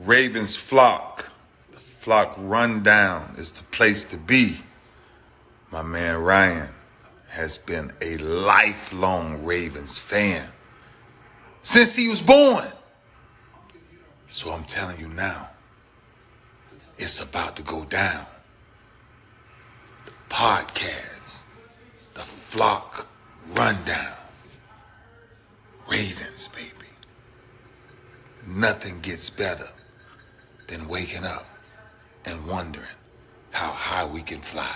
Ravens flock. The flock rundown is the place to be. My man Ryan has been a lifelong Ravens fan since he was born. So I'm telling you now, it's about to go down. The podcast, the flock rundown. Ravens, baby. Nothing gets better than waking up and wondering how high we can fly.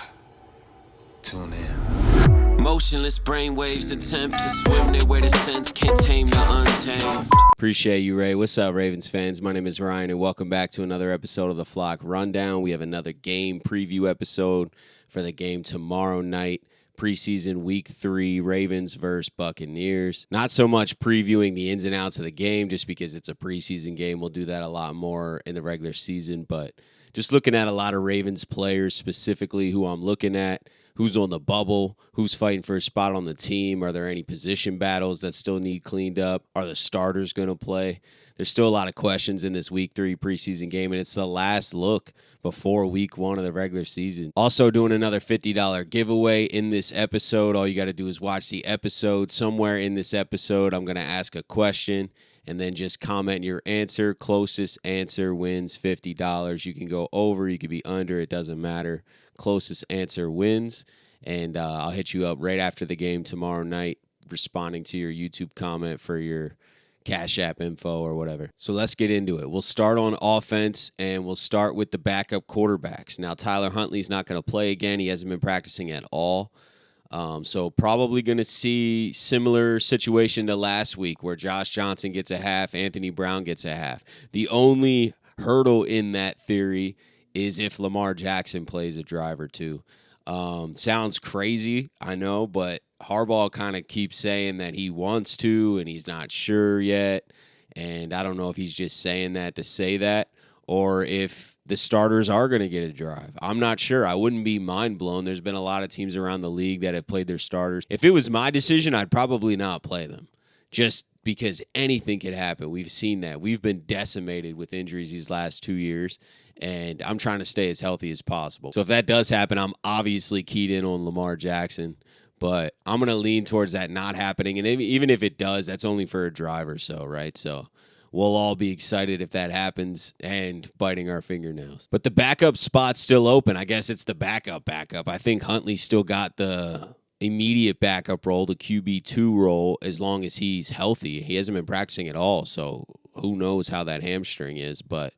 Tune in. Motionless brainwaves attempt to swim their way to sense, can't tame the untamed. Appreciate you, Ray. What's up, Ravens fans? My name is Ryan, and welcome back to another episode of the Flock Rundown. We have another game preview episode for the game tomorrow night. Preseason Week 3, Ravens versus Buccaneers. Not so much previewing the ins and outs of the game, just because it's a preseason game. We'll do that a lot more in the regular season, but just looking at a lot of Ravens players specifically who I'm looking at, who's on the bubble, who's fighting for a spot on the team. Are there any position battles that still need cleaned up? Are the starters going to play? There's still a lot of questions in this Week 3 preseason game, and it's the last look before Week 1 of the regular season. Also doing another $50 giveaway in this episode. All you got to do is watch the episode. Somewhere in this episode, I'm going to ask a question, and then just comment your answer. Closest answer wins $50. You can go over, you can be under, it doesn't matter. Closest answer wins, and I'll hit you up right after the game tomorrow night, responding to your YouTube comment for your Cash App info or whatever. So let's get into it. We'll start on offense, and we'll start with the backup quarterbacks. Now, Tyler Huntley's not going to play again. He hasn't been practicing at all. So probably going to see similar situation to last week where Josh Johnson gets a half, Anthony Brown gets a half. The only hurdle in that theory is if Lamar Jackson plays a drive or two. Sounds crazy, I know, but Harbaugh kind of keeps saying that he wants to and he's not sure yet. And I don't know if he's just saying that to say that or if the starters are going to get a drive. I'm not sure. I wouldn't be mind blown. There's been a lot of teams around the league that have played their starters. If it was my decision, I'd probably not play them just because anything could happen. We've seen that. We've been decimated with injuries these last 2 years, and I'm trying to stay as healthy as possible. So if that does happen, I'm obviously keyed in on Lamar Jackson, but I'm going to lean towards that not happening. And even if it does, that's only for a drive or so, right? So we'll all be excited if that happens and biting our fingernails. But the backup spot's still open. I guess it's the backup. I think Huntley still got the immediate backup role, the QB2 role, as long as he's healthy. He hasn't been practicing at all, so who knows how that hamstring is. But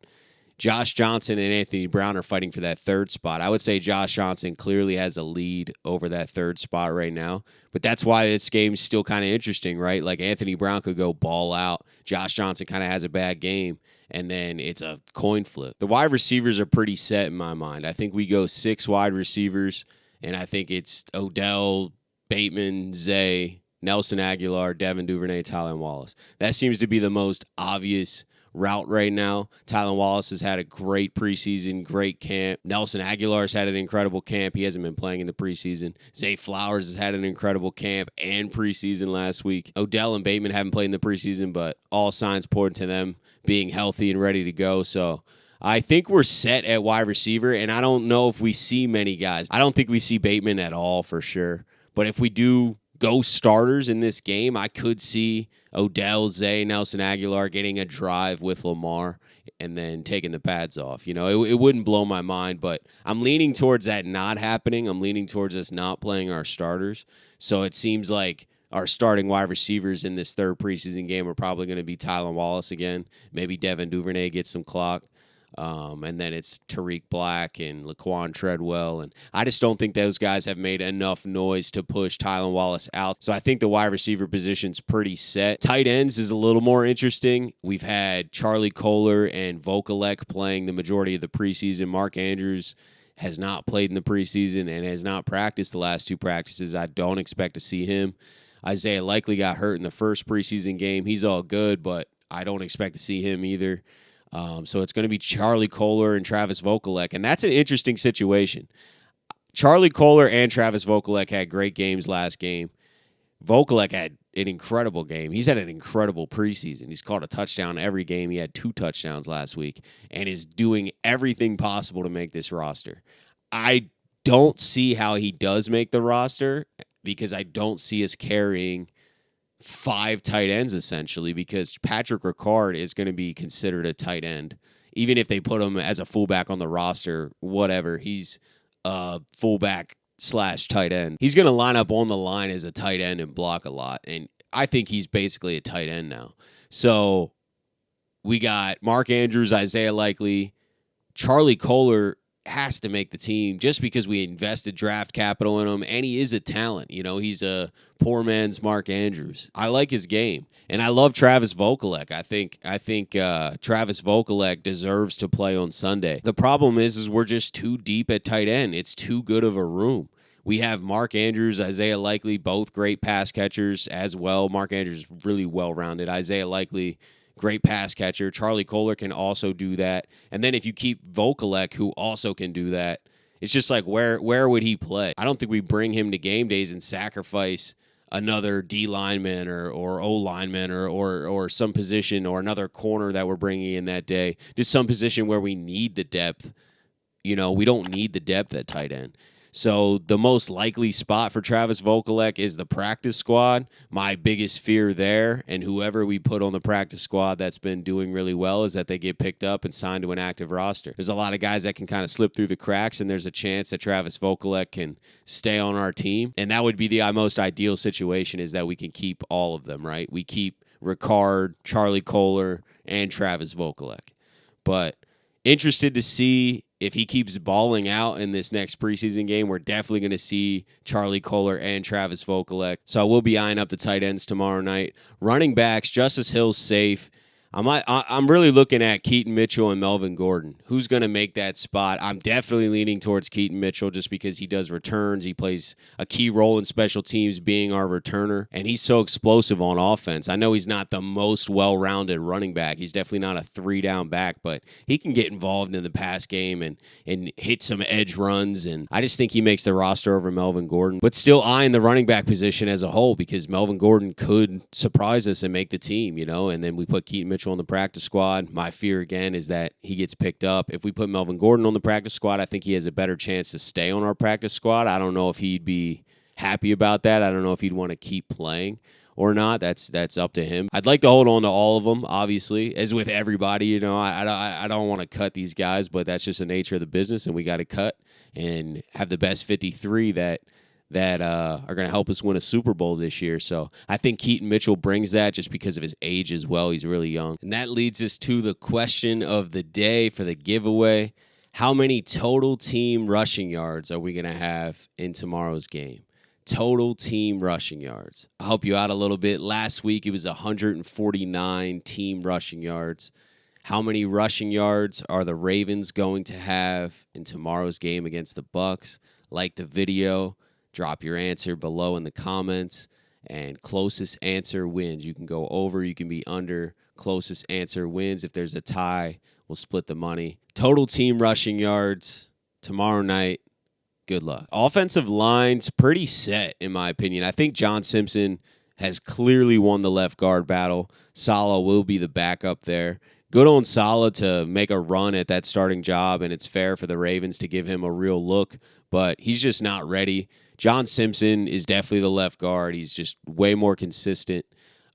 Josh Johnson and Anthony Brown are fighting for that third spot. I would say Josh Johnson clearly has a lead over that third spot right now. But that's why this game's still kind of interesting, right? Like Anthony Brown could go ball out. Josh Johnson kind of has a bad game, and then it's a coin flip. The wide receivers are pretty set in my mind. I think we go 6 wide receivers, and I think it's Odell, Bateman, Zay, Nelson Aguilar, Devin Duvernay, Tylan Wallace. That seems to be the most obvious route right now. Tylan Wallace has had a great preseason, great camp. Nelson Aguilar's had an incredible camp. He hasn't been playing in the preseason. Zay Flowers has had an incredible camp and preseason last week. Odell and Bateman haven't played in the preseason, but all signs point to them being healthy and ready to go. So I think we're set at wide receiver, and I don't know if we see many guys. I don't think we see Bateman at all for sure. But if we do go starters in this game, I could see Odell, Zay, Nelson Aguilar getting a drive with Lamar and then taking the pads off. You know, it wouldn't blow my mind, but I'm leaning towards that not happening. I'm leaning towards us not playing our starters. So it seems like our starting wide receivers in this third preseason game are probably going to be Tylan Wallace again. Maybe Devin Duvernay gets some clock. And then it's Tariq Black and Laquan Treadwell. And I just don't think those guys have made enough noise to push Tylan Wallace out. So I think the wide receiver position's pretty set. Tight ends is a little more interesting. We've had Charlie Kolar and Vokelek playing the majority of the preseason. Mark Andrews has not played in the preseason and has not practiced the last 2 practices. I don't expect to see him. Isaiah Likely got hurt in the first preseason game. He's all good, but I don't expect to see him either. So it's going to be Charlie Kolar and Travis Vokelek, and that's an interesting situation. Charlie Kolar and Travis Vokelek had great games last game. Vokelek had an incredible game. He's had an incredible preseason. He's caught a touchdown every game. He had 2 touchdowns last week and is doing everything possible to make this roster. I don't see how he does make the roster because I don't see us carrying 5 tight ends, essentially, because Patrick Ricard is going to be considered a tight end. Even if they put him as a fullback on the roster, whatever, he's a fullback / tight end. He's going to line up on the line as a tight end and block a lot. And I think he's basically a tight end now. So we got Mark Andrews, Isaiah Likely, Charlie Kolar has to make the team just because we invested draft capital in him, and he is a talent. You know, he's a poor man's Mark Andrews. I like his game, and I love Travis Vokelek. I think Travis Vokelek deserves to play on Sunday. The problem is we're just too deep at tight end. It's too good of a room. We have Mark Andrews, Isaiah Likely, both great pass catchers as well. Mark Andrews is really well-rounded. Isaiah Likely, great pass catcher. Charlie Kolar can also do that. And then if you keep Vokelek, who also can do that, it's just like, where would he play? I don't think we bring him to game days and sacrifice another D lineman or O lineman or some position or another corner that we're bringing in that day. Just some position where we need the depth. You know, we don't need the depth at tight end. So the most likely spot for Travis Vokelek is the practice squad. My biggest fear there, and whoever we put on the practice squad that's been doing really well, is that they get picked up and signed to an active roster. There's a lot of guys that can kind of slip through the cracks, and there's a chance that Travis Vokelek can stay on our team. And that would be the most ideal situation, is that we can keep all of them, right? We keep Ricard, Charlie Kolar, and Travis Vokelek. But interested to see if he keeps balling out in this next preseason game. We're definitely going to see Charlie Kolar and Travis Vokelek. So I will be eyeing up the tight ends tomorrow night. Running backs, Justice Hill's safe. I'm really looking at Keaton Mitchell and Melvin Gordon. Who's going to make that spot? I'm definitely leaning towards Keaton Mitchell just because he does returns. He plays a key role in special teams being our returner, and he's so explosive on offense. I know he's not the most well-rounded running back. He's definitely not a 3-down back, but he can get involved in the pass game and hit some edge runs, and I just think he makes the roster over Melvin Gordon. But still eyeing the running back position as a whole because Melvin Gordon could surprise us and make the team, you know, and then we put Keaton Mitchell on the practice squad. My fear again is that he gets picked up. If we put Melvin Gordon on the practice squad, I think he has a better chance to stay on our practice squad. I don't know if he'd be happy about that. I don't know if he'd want to keep playing or not. That's up to him. I'd like to hold on to all of them, obviously, as with everybody. You know, I don't want to cut these guys, but that's just the nature of the business, and we got to cut and have the best 53 that are going to help us win a Super Bowl this year. So I think Keaton Mitchell brings that just because of his age as well. He's really young. And that leads us to the question of the day for the giveaway. How many total team rushing yards are we going to have in tomorrow's game? Total team rushing yards. I'll help you out a little bit. Last week it was 149 team rushing yards. How many rushing yards are the Ravens going to have in tomorrow's game against the Bucs? Like the video. Drop your answer below in the comments, and closest answer wins. You can go over, you can be under. Closest answer wins. If there's a tie, we'll split the money. Total team rushing yards tomorrow night. Good luck. Offensive line's pretty set, in my opinion. I think John Simpson has clearly won the left guard battle. Saleh will be the backup there. Good on Saleh to make a run at that starting job, and it's fair for the Ravens to give him a real look, but he's just not ready. John Simpson is definitely the left guard. He's just way more consistent.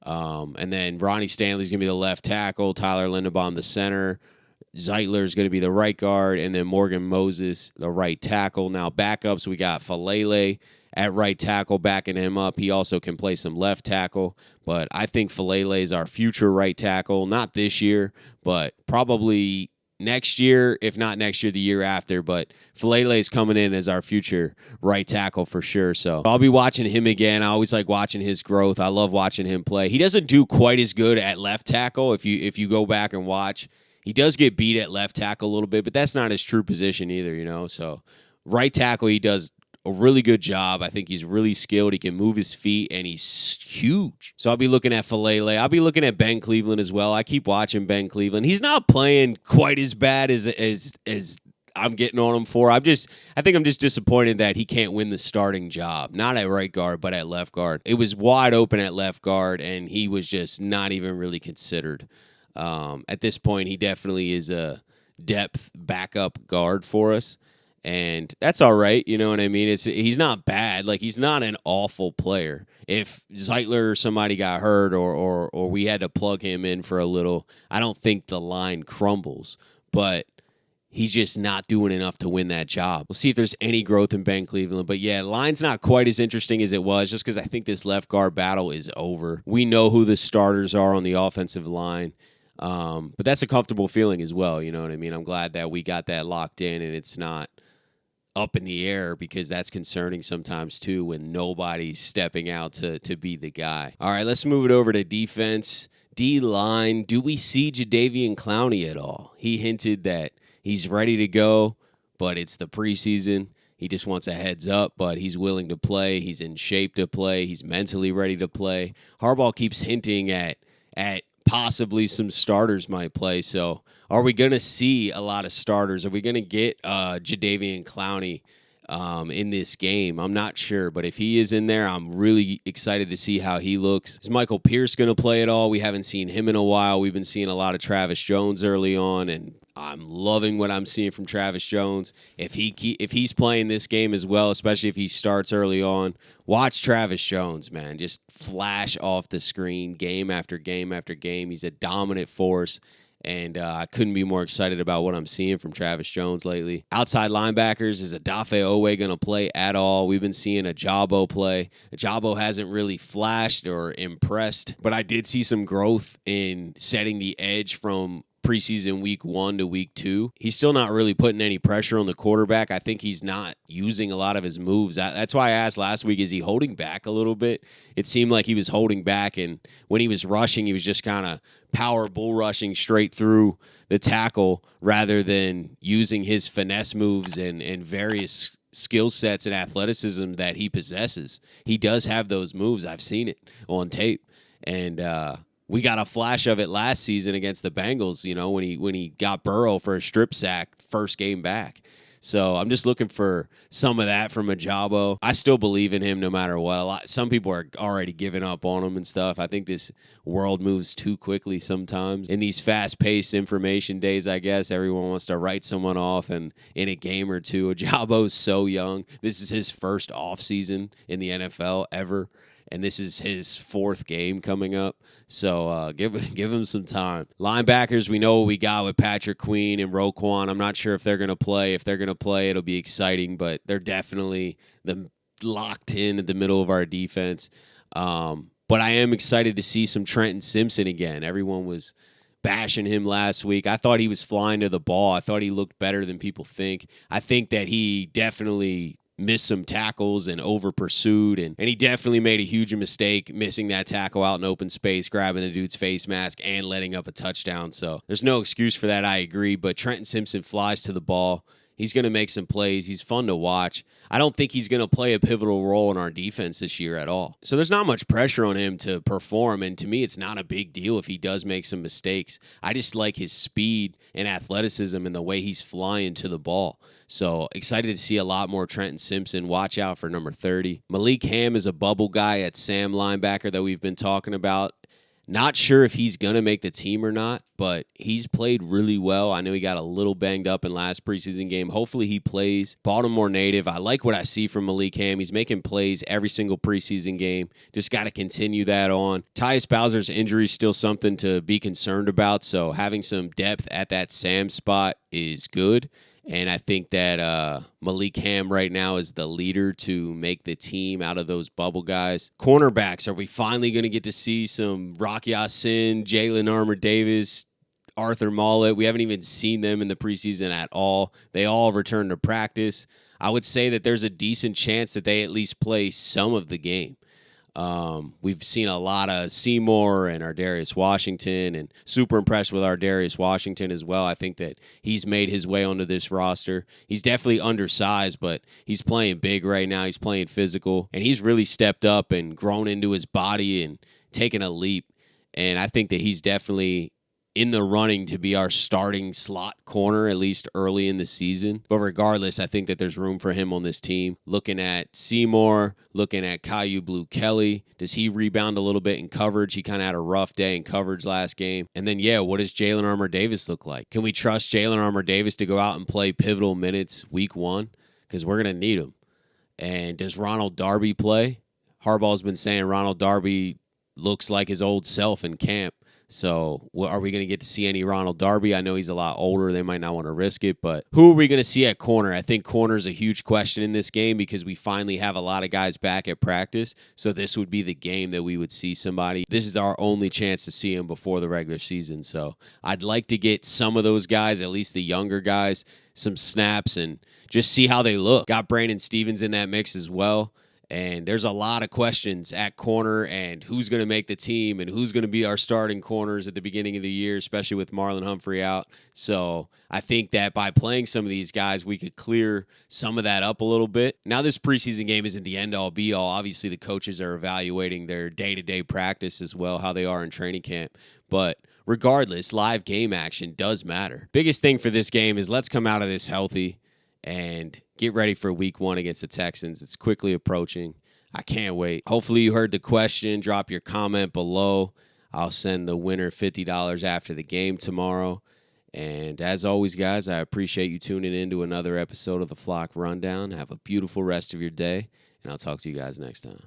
And then Ronnie Stanley's going to be the left tackle. Tyler Linderbaum, the center. Zeitler's going to be the right guard. And then Morgan Moses, the right tackle. Now, backups, we got Falele at right tackle, backing him up. He also can play some left tackle. But I think Falele is our future right tackle. Not this year, but probably next year, if not next year, the year after. But Falele is coming in as our future right tackle for sure. So I'll be watching him again. I always like watching his growth. I love watching him play. He doesn't do quite as good at left tackle. If you go back and watch, he does get beat at left tackle a little bit, but that's not his true position either, you know. So right tackle, he does a really good job. I think he's really skilled. He can move his feet, and he's huge. So I'll be looking at Falele. I'll be looking at Ben Cleveland as well. I keep watching Ben Cleveland. He's not playing quite as bad as I'm getting on him for. I think I'm just disappointed that he can't win the starting job. Not at right guard, but at left guard. It was wide open at left guard, and he was just not even really considered. At this point, he definitely is a depth backup guard for us. And that's all right, you know what I mean? He's not bad. Like, he's not an awful player. If Zeitler or somebody got hurt or we had to plug him in for a little, I don't think the line crumbles. But he's just not doing enough to win that job. We'll see if there's any growth in Ben Cleveland. But, yeah, line's not quite as interesting as it was just because I think this left guard battle is over. We know who the starters are on the offensive line. But that's a comfortable feeling as well, you know what I mean? I'm glad that we got that locked in and it's not up in the air because that's concerning sometimes too when nobody's stepping out to be the guy. All right, let's move it over to defense. D-line, do we see Jadeveon Clowney at all? He hinted that he's ready to go, but it's the preseason. He just wants a heads up, but he's willing to play. He's in shape to play. He's mentally ready to play. Harbaugh keeps hinting at possibly some starters might play. So are we going to see a lot of starters? Are we going to get Jadeveon Clowney in this game? I'm not sure, but if he is in there, I'm really excited to see how he looks. Is Michael Pierce going to play at all? We haven't seen him in a while. We've been seeing a lot of Travis Jones early on, and I'm loving what I'm seeing from Travis Jones. If he's playing this game as well, especially if he starts early on, watch Travis Jones, man. Just flash off the screen game after game after game. He's a dominant force, and I couldn't be more excited about what I'm seeing from Travis Jones lately. Outside linebackers, is Odafe Oweh going to play at all? We've been seeing Ojabo play. Ojabo hasn't really flashed or impressed, but I did see some growth in setting the edge from preseason week 1 to week 2. He's still not really putting any pressure on the quarterback. I think he's not using a lot of his moves. That's why I asked last week, is he holding back a little bit? It seemed like he was holding back, and when he was rushing, he was just kind of power bull rushing straight through the tackle rather than using his finesse moves and various skill sets and athleticism that he possesses. He does have those moves. I've seen it on tape. And we got a flash of it last season against the Bengals, you know, when he got Burrow for a strip sack first game back. So I'm just looking for some of that from Ojabo. I still believe in him no matter what. Some people are already giving up on him and stuff. I think this world moves too quickly sometimes. In these fast-paced information days, I guess, everyone wants to write someone off and in a game or two. Ojabo's so young. This is his first offseason in the NFL ever. And this is his 4th game coming up. So give him some time. Linebackers, we know what we got with Patrick Queen and Roquan. I'm not sure if they're going to play. If they're going to play, it'll be exciting. But they're definitely locked in at the middle of our defense. But I am excited to see some Trenton Simpson again. Everyone was bashing him last week. I thought he was flying to the ball. I thought he looked better than people think. I think that he definitely missed some tackles and over pursued, and he definitely made a huge mistake missing that tackle out in open space, grabbing the dude's face mask and letting up a touchdown. So there's no excuse for that, I agree, but Trenton Simpson flies to the ball. He's going to make some plays. He's fun to watch. I don't think he's going to play a pivotal role in our defense this year at all. So there's not much pressure on him to perform, and to me, it's not a big deal if he does make some mistakes. I just like his speed and athleticism and the way he's flying to the ball. So excited to see a lot more Trenton Simpson. Watch out for number 30. Malik Hamm is a bubble guy at Sam linebacker that we've been talking about. Not sure if he's going to make the team or not, but he's played really well. I know he got a little banged up in last preseason game. Hopefully he plays. Baltimore native. I like what I see from Malik Hamm. He's making plays every single preseason game. Just got to continue that on. Tyus Bowser's injury is still something to be concerned about, so having some depth at that Sam spot is good. And I think that Malik Hamm right now is the leader to make the team out of those bubble guys. Cornerbacks, are we finally going to get to see some Rock Ya-Sin, Jalen Armour-Davis, Arthur Mollett? We haven't even seen them in the preseason at all. They all returned to practice. I would say that there's a decent chance that they at least play some of the game. We've seen a lot of Seymour and Ardarius Washington, and super impressed with Ardarius Washington as well. I think that he's made his way onto this roster. He's definitely undersized, but he's playing big right now. He's playing physical, and he's really stepped up and grown into his body and taken a leap. And I think that he's definitely in the running to be our starting slot corner, at least early in the season. But regardless, I think that there's room for him on this team. Looking at Seymour, looking at Caillou Blue Kelly, does he rebound a little bit in coverage? He kind of had a rough day in coverage last game. And then, what does Jalen Armour-Davis look like? Can we trust Jalen Armour-Davis to go out and play pivotal minutes week 1? Because we're going to need him. And does Ronald Darby play? Harbaugh's been saying Ronald Darby looks like his old self in camp. So are we going to get to see any Ronald Darby? I know he's a lot older. They might not want to risk it. But who are we going to see at corner? I think corner is a huge question in this game because we finally have a lot of guys back at practice. So this would be the game that we would see somebody. This is our only chance to see him before the regular season. So I'd like to get some of those guys, at least the younger guys, some snaps and just see how they look. Got Brandon Stevens in that mix as well. And there's a lot of questions at corner and who's going to make the team and who's going to be our starting corners at the beginning of the year, especially with Marlon Humphrey out. So I think that by playing some of these guys, we could clear some of that up a little bit. Now, this preseason game isn't the end-all, be-all. Obviously, the coaches are evaluating their day-to-day practice as well, how they are in training camp. But regardless, live game action does matter. Biggest thing for this game is let's come out of this healthy and get ready for week 1 against the Texans. It's quickly approaching. I can't wait. Hopefully you heard the question. Drop your comment below. I'll send the winner $50 after the game tomorrow. And as always, guys, I appreciate you tuning in to another episode of the Flock Rundown. Have a beautiful rest of your day, and I'll talk to you guys next time.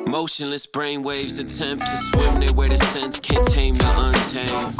Motionless brainwaves attempt to swim their way to sense, can't tame the untamed.